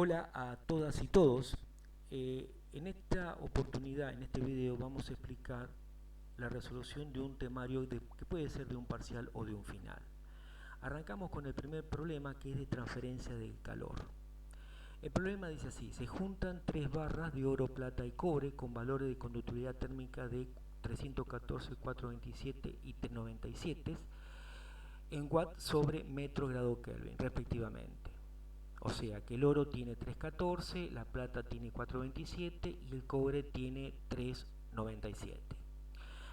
Hola a todas y todos. En esta oportunidad, en este video, vamos a explicar la resolución de un temario que puede ser de un parcial o de un final. Arrancamos con el primer problema, que es de transferencia del calor. El problema dice así: se juntan tres barras de oro, plata y cobre con valores de conductividad térmica de 314, 427 y 97 en watts sobre metro grado Kelvin, respectivamente. O sea que el oro tiene 314, la plata tiene 427 y el cobre tiene 397.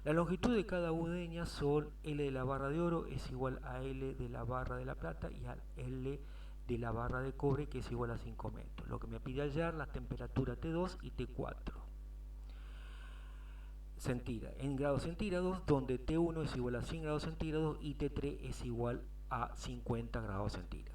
La longitud de cada udeña son L de la barra de oro es igual a L de la barra de la plata y a L de la barra de cobre, que es igual a 5 metros. Lo que me pide hallar las temperaturas T2 y T4 en grados centígrados, donde T1 es igual a 100 grados centígrados y T3 es igual a 50 grados centígrados.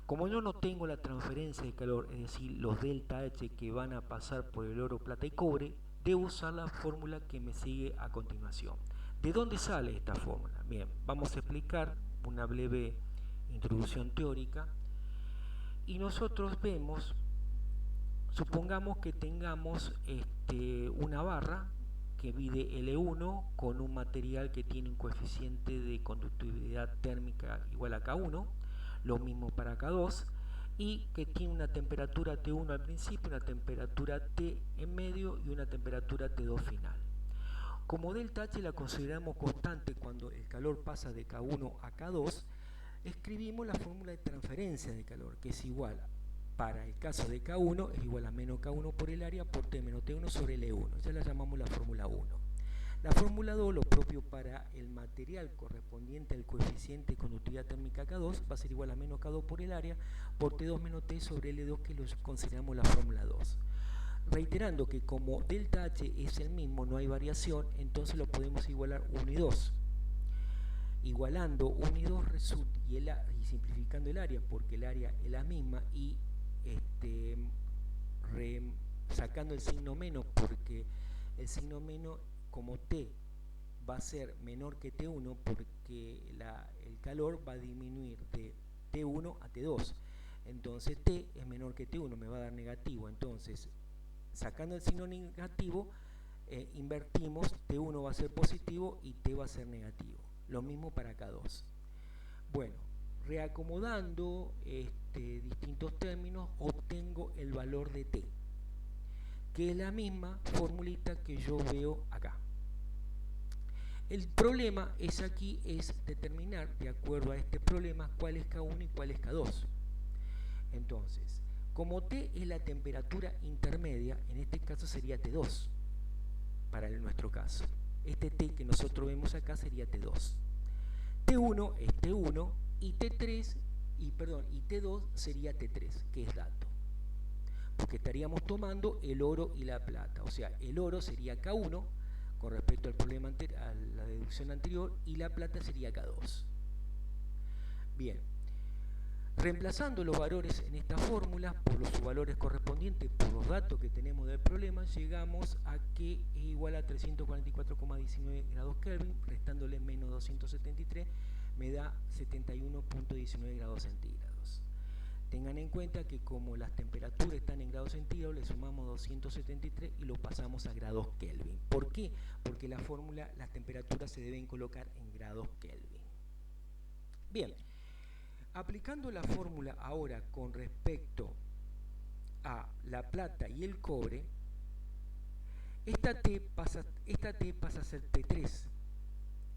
Como yo no tengo la transferencia de calor, es decir, los delta H que van a pasar por el oro, plata y cobre, debo usar la fórmula que me sigue a continuación. ¿De dónde sale esta fórmula? Bien, vamos a explicar una breve introducción teórica y nosotros vemos, supongamos que tengamos una barra que mide L1 con un material que tiene un coeficiente de conductividad térmica igual a K1, lo mismo para K2, y que tiene una temperatura T1 al principio, una temperatura T en medio y una temperatura T2 final. Como delta H la consideramos constante cuando el calor pasa de K1 a K2, escribimos la fórmula de transferencia de calor, que es igual, para el caso de K1, es igual a menos K1 por el área por T menos T1 sobre L1. Ya la llamamos la fórmula 1. La fórmula 2, lo propio para el material correspondiente al coeficiente de conductividad térmica K2, va a ser igual a menos K2 por el área por T2 menos T sobre L2, que lo consideramos la fórmula 2. Reiterando que como delta H es el mismo, no hay variación, entonces lo podemos igualar 1 y 2. Igualando 1 y 2 resulta, y simplificando el área, porque el área es la misma, y sacando el signo menos, porque el signo menos, como T va a ser menor que T1, porque el calor va a disminuir de T1 a T2. Entonces T es menor que T1, me va a dar negativo. Entonces, sacando el signo negativo, invertimos, T1 va a ser positivo y T va a ser negativo. Lo mismo para K2. Bueno, reacomodando distintos términos, obtengo el valor de T, que es la misma formulita que yo veo acá. El problema es determinar, de acuerdo a este problema, cuál es K1 y cuál es K2. Entonces, como T es la temperatura intermedia, en este caso sería T2, para nuestro caso. Este T que nosotros vemos acá sería T2. T1 es T1 y T2 sería T3, que es dato. Porque estaríamos tomando el oro y la plata. O sea, el oro sería K1 con respecto al problema a la deducción anterior, y la plata sería K2. Bien, reemplazando los valores en esta fórmula por los valores correspondientes, por los datos que tenemos del problema, llegamos a que es igual a 344,19 grados Kelvin, restándole menos 273, me da 71,19 grados centígrados. Tengan en cuenta que como las temperaturas están en grados centígrados, le sumamos 273 y lo pasamos a grados Kelvin. ¿Por qué? Porque la fórmula, las temperaturas se deben colocar en grados Kelvin. Bien, aplicando la fórmula ahora con respecto a la plata y el cobre, esta T pasa a ser T3,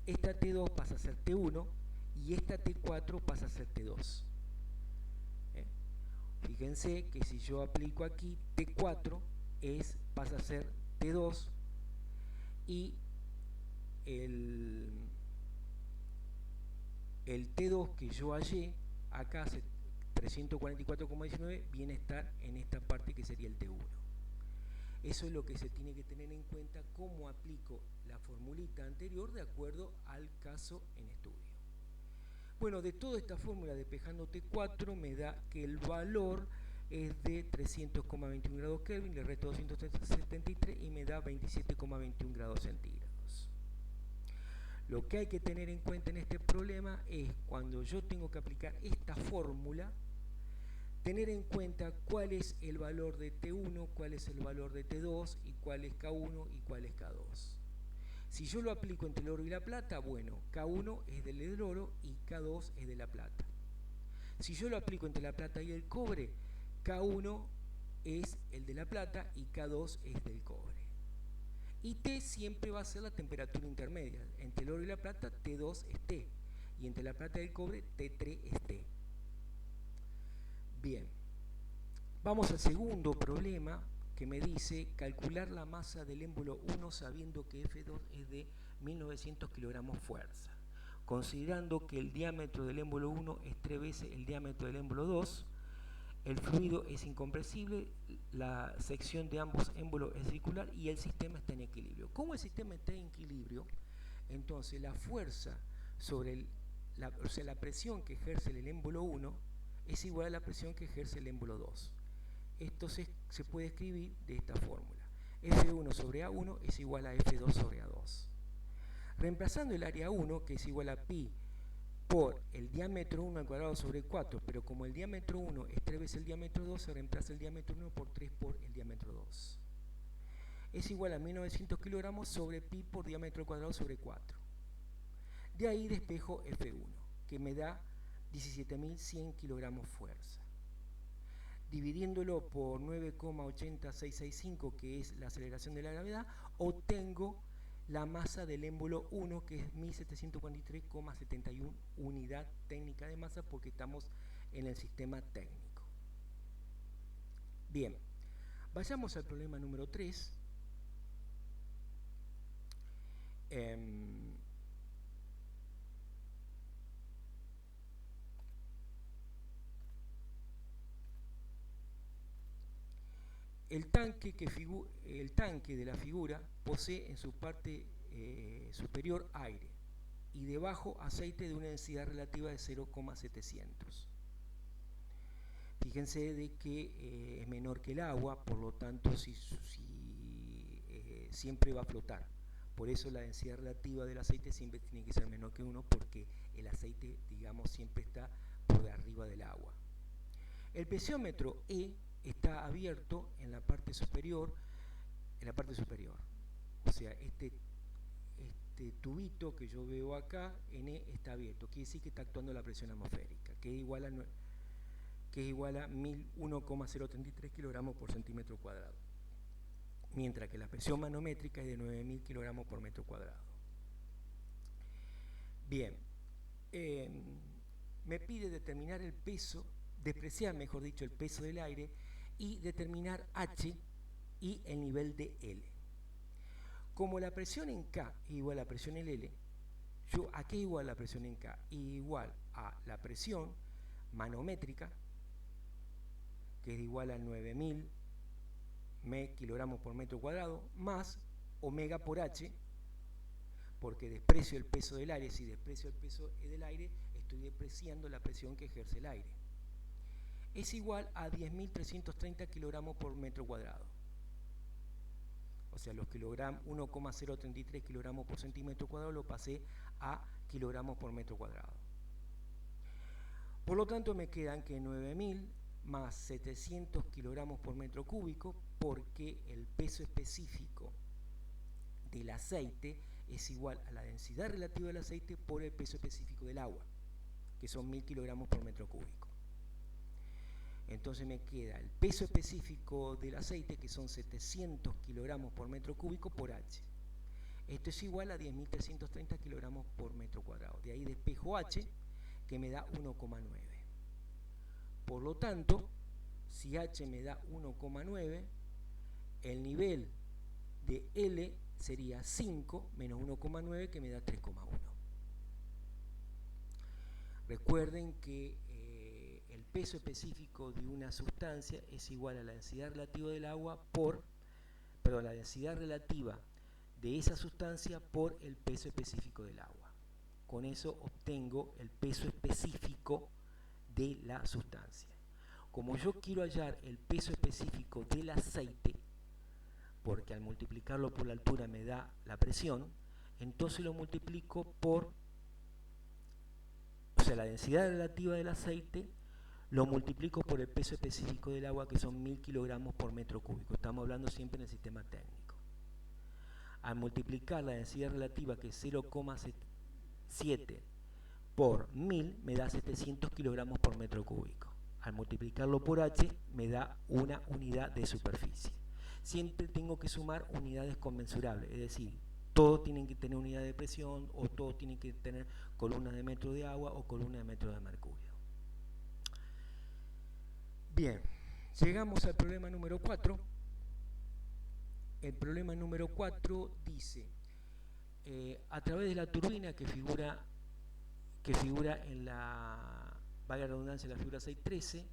esta T2 pasa a ser T1 y esta T4 pasa a ser T2. Fíjense que si yo aplico aquí T4 pasa a ser T2 y el T2 que yo hallé acá, 344,19, viene a estar en esta parte que sería el T1. Eso es lo que se tiene que tener en cuenta, cómo aplico la formulita anterior de acuerdo al caso en estudio. Bueno, de toda esta fórmula despejando T4 me da que el valor es de 300,21 grados Kelvin, le resto 273 y me da 27,21 grados centígrados. Lo que hay que tener en cuenta en este problema es cuando yo tengo que aplicar esta fórmula, tener en cuenta cuál es el valor de T1, cuál es el valor de T2 y cuál es K1 y cuál es K2. Si yo lo aplico entre el oro y la plata, bueno, K1 es del oro y K2 es de la plata. Si yo lo aplico entre la plata y el cobre, K1 es el de la plata y K2 es del cobre. Y T siempre va a ser la temperatura intermedia. Entre el oro y la plata, T2 es T. Y entre la plata y el cobre, T3 es T. Bien. Vamos al segundo problema, que me dice calcular la masa del émbolo 1 sabiendo que F2 es de 1900 kilogramos fuerza. Considerando que el diámetro del émbolo 1 es 3 veces el diámetro del émbolo 2, el fluido es incompresible, la sección de ambos émbolos es circular y el sistema está en equilibrio. ¿Cómo el sistema está en equilibrio? Entonces la fuerza sobre la presión que ejerce el émbolo 1 es igual a la presión que ejerce el émbolo 2. Esto se puede escribir de esta fórmula. F1 sobre A1 es igual a F2 sobre A2. Reemplazando el área 1, que es igual a pi por el diámetro 1 al cuadrado sobre 4, pero como el diámetro 1 es 3 veces el diámetro 2, se reemplaza el diámetro 1 por 3 por el diámetro 2. Es igual a 1900 kilogramos sobre pi por diámetro al cuadrado sobre 4. De ahí despejo F1, que me da 17.100 kilogramos fuerza. Dividiéndolo por 9,80665, que es la aceleración de la gravedad, obtengo la masa del émbolo 1, que es 1743,71 unidad técnica de masa, porque estamos en el sistema técnico. Bien, vayamos al problema número 3. El tanque de la figura posee en su parte superior aire y debajo aceite de una densidad relativa de 0,700. Fíjense de que es menor que el agua, por lo tanto siempre va a flotar. Por eso la densidad relativa del aceite siempre tiene que ser menor que 1, porque el aceite, digamos, siempre está por arriba del agua. El presiómetro E está abierto en la parte superior, o sea, este tubito que yo veo acá, N, está abierto, quiere decir que está actuando la presión atmosférica, que es igual a 1,033 kilogramos por centímetro cuadrado, mientras que la presión manométrica es de 9.000 kilogramos por metro cuadrado. Bien, me pide determinar el peso, despreciar, mejor dicho, el peso del aire y determinar H y el nivel de L. Como la presión en K es igual a la presión en L, ¿a qué es igual la presión en K? Igual a la presión manométrica, que es igual a 9.000 kilogramos por metro cuadrado, más omega por H, porque desprecio el peso del aire. Si desprecio el peso del aire, estoy despreciando la presión que ejerce el aire. Es igual a 10.330 kilogramos por metro cuadrado. O sea, los kilogramos, 1,033 kilogramos por centímetro cuadrado, lo pasé a kilogramos por metro cuadrado. Por lo tanto, me quedan que 9.000 más 700 kilogramos por metro cúbico, porque el peso específico del aceite es igual a la densidad relativa del aceite por el peso específico del agua, que son 1.000 kilogramos por metro cúbico. Entonces me queda el peso específico del aceite, que son 700 kilogramos por metro cúbico por H. Esto es igual a 10.330 kilogramos por metro cuadrado. De ahí despejo H, que me da 1,9. Por lo tanto, si H me da 1,9, el nivel de L sería 5 menos 1,9, que me da 3,1. Recuerden que el peso específico de una sustancia es igual a la densidad relativa del agua la densidad relativa de esa sustancia por el peso específico del agua. Con eso obtengo el peso específico de la sustancia. Como yo quiero hallar el peso específico del aceite, porque al multiplicarlo por la altura me da la presión, entonces lo multiplico por, la densidad relativa del aceite, lo multiplico por el peso específico del agua, que son 1000 kilogramos por metro cúbico. Estamos hablando siempre en el sistema técnico. Al multiplicar la densidad relativa, que es 0,7 por 1000, me da 700 kilogramos por metro cúbico. Al multiplicarlo por H, me da una unidad de superficie. Siempre tengo que sumar unidades conmensurables, es decir, todos tienen que tener unidad de presión, o todos tienen que tener columnas de metro de agua o columnas de metro de mercurio. Bien, llegamos al problema número 4. El problema número 4 dice, a través de la turbina que figura en la, valga la redundancia, la figura 6.13,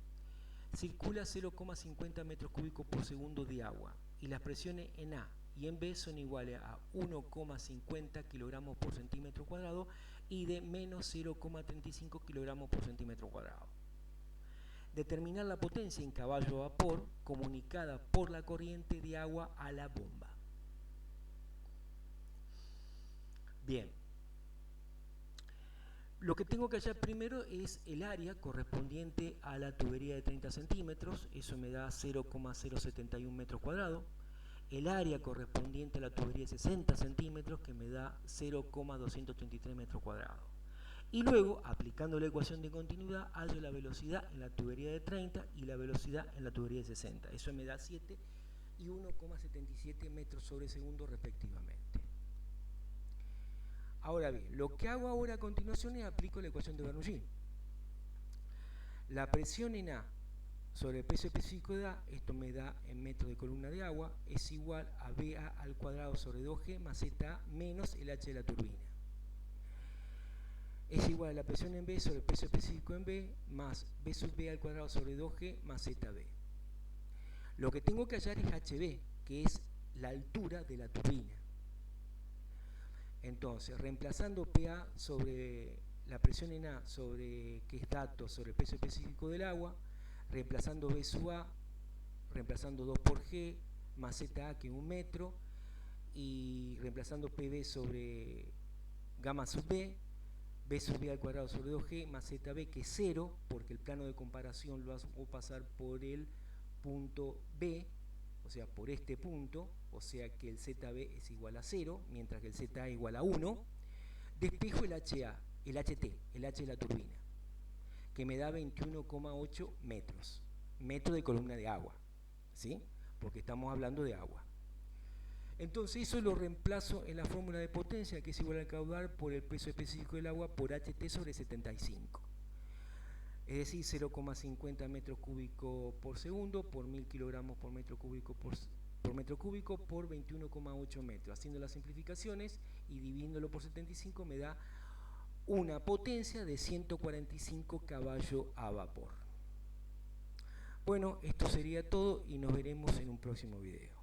circula 0,50 metros cúbicos por segundo de agua, y las presiones en A y en B son iguales a 1,50 kilogramos por centímetro cuadrado y de menos 0,35 kilogramos por centímetro cuadrado. Determinar la potencia en caballo a vapor comunicada por la corriente de agua a la bomba. Bien, lo que tengo que hallar primero es el área correspondiente a la tubería de 30 centímetros, eso me da 0,071 metros cuadrados. El área correspondiente a la tubería de 60 centímetros, que me da 0,233 metros cuadrados. Y luego, aplicando la ecuación de continuidad, hallo la velocidad en la tubería de 30 y la velocidad en la tubería de 60. Eso me da 7 y 1,77 metros sobre segundo respectivamente. Ahora bien, lo que hago ahora a continuación es aplico la ecuación de Bernoulli. La presión en A sobre el peso específico de A, esto me da en metros de columna de agua, es igual a BA al cuadrado sobre 2G más ZA menos el H de la turbina. Es igual a la presión en B sobre el peso específico en B más B sub B al cuadrado sobre 2G más ZB. Lo que tengo que hallar es HB, que es la altura de la turbina. Entonces, reemplazando PA sobre la presión en A sobre, que es dato, sobre el peso específico del agua, reemplazando B sub A, reemplazando 2 por G, más ZA, que es 1 metro, y reemplazando PB sobre gamma sub B, B sub B al cuadrado sobre 2G, más ZB, que es 0, porque el plano de comparación lo hago pasar por el punto B, o sea, por este punto, o sea que el ZB es igual a 0, mientras que el ZA es igual a 1. Despejo el HA, el HT, el H de la turbina, que me da 21,8 metros, metro de columna de agua, ¿sí? Porque estamos hablando de agua. Entonces eso lo reemplazo en la fórmula de potencia, que es igual al caudal por el peso específico del agua por HT sobre 75. Es decir, 0,50 metros cúbicos por segundo por 1000 kilogramos por metro cúbico por metro cúbico por 21,8 metros. Haciendo las simplificaciones y dividiéndolo por 75 me da una potencia de 145 caballos a vapor. Bueno, esto sería todo y nos veremos en un próximo video.